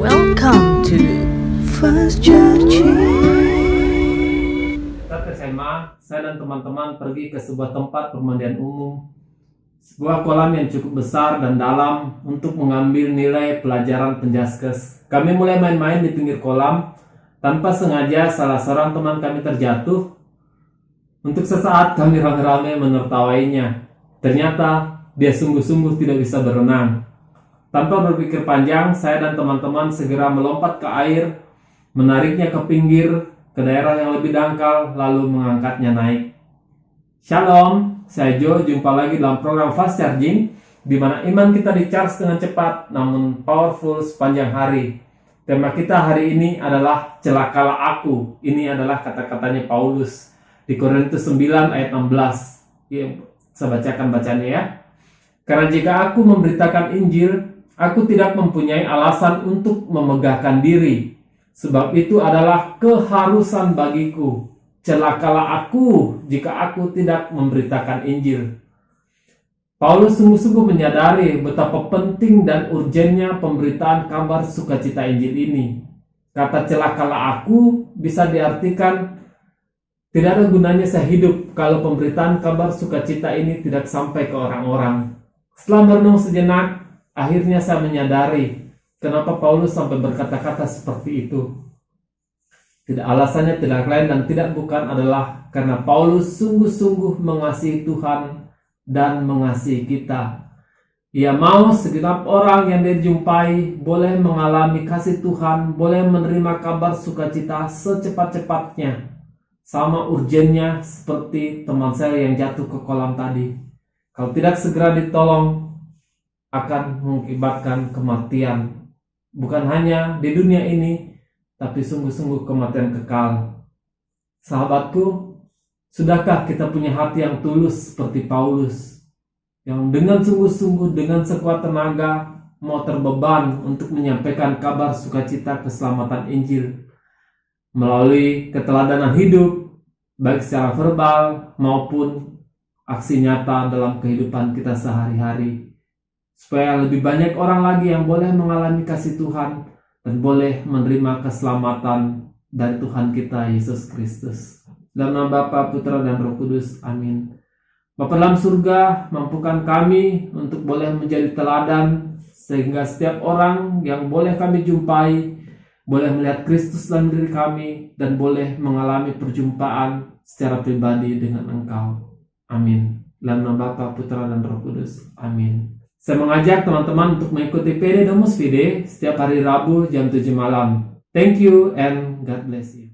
Welcome to First Church. Saat SMA, saya dan teman-teman pergi ke sebuah tempat permandian umum, sebuah kolam yang cukup besar dan dalam untuk mengambil nilai pelajaran penjaskes. Kami mulai main-main di pinggir kolam. Tanpa sengaja salah seorang teman kami terjatuh. Untuk sesaat kami rame-rame menertawainya. Ternyata dia sungguh-sungguh tidak bisa berenang. Tanpa berpikir panjang, saya dan teman-teman segera melompat ke air, menariknya ke pinggir, ke daerah yang lebih dangkal, lalu mengangkatnya naik. Shalom, saya Joe, jumpa lagi dalam program Fast Charging, di mana iman kita di-charge dengan cepat, namun powerful sepanjang hari. Tema kita hari ini adalah celakalah aku. Ini adalah kata-katanya Paulus di Korintus 9 ayat 16. Ya, saya bacakan bacaannya ya. Karena jika aku memberitakan Injil, aku tidak mempunyai alasan untuk memegahkan diri, sebab itu adalah keharusan bagiku. Celakalah aku jika aku tidak memberitakan Injil. Paulus sungguh-sungguh menyadari betapa penting dan urgennya pemberitaan kabar sukacita Injil ini. Kata celakalah aku bisa diartikan tidak ada gunanya saya hidup kalau pemberitaan kabar sukacita ini tidak sampai ke orang-orang. Setelah merenung sejenak, akhirnya saya menyadari kenapa Paulus sampai berkata-kata seperti itu. Alasannya tidak lain dan tidak bukan adalah karena Paulus sungguh-sungguh mengasihi Tuhan dan mengasihi kita. Ia mau segenap orang yang dijumpai boleh mengalami kasih Tuhan, boleh menerima kabar sukacita secepat-cepatnya. Sama urgennya seperti teman saya yang jatuh ke kolam tadi. Kalau tidak segera ditolong, akan mengakibatkan kematian. Bukan hanya di dunia ini, tapi sungguh-sungguh kematian kekal. Sahabatku, sudahkah kita punya hati yang tulus seperti Paulus, yang dengan sungguh-sungguh, dengan sekuat tenaga, mau terbeban untuk menyampaikan kabar sukacita keselamatan Injil, melalui keteladanan hidup, baik secara verbal maupun aksi nyata dalam kehidupan kita sehari-hari, supaya lebih banyak orang lagi yang boleh mengalami kasih Tuhan dan boleh menerima keselamatan dari Tuhan kita Yesus Kristus. Dalam nama Bapa, Putra dan Roh Kudus. Amin. Bapa dalam surga, mampukan kami untuk boleh menjadi teladan, sehingga setiap orang yang boleh kami jumpai boleh melihat Kristus dalam diri kami dan boleh mengalami perjumpaan secara pribadi dengan Engkau. Amin. Dalam nama Bapa, Putra dan Roh Kudus. Amin. Saya mengajak teman-teman untuk mengikuti PD Domus Fide setiap hari Rabu jam 7 malam. Thank you and God bless you.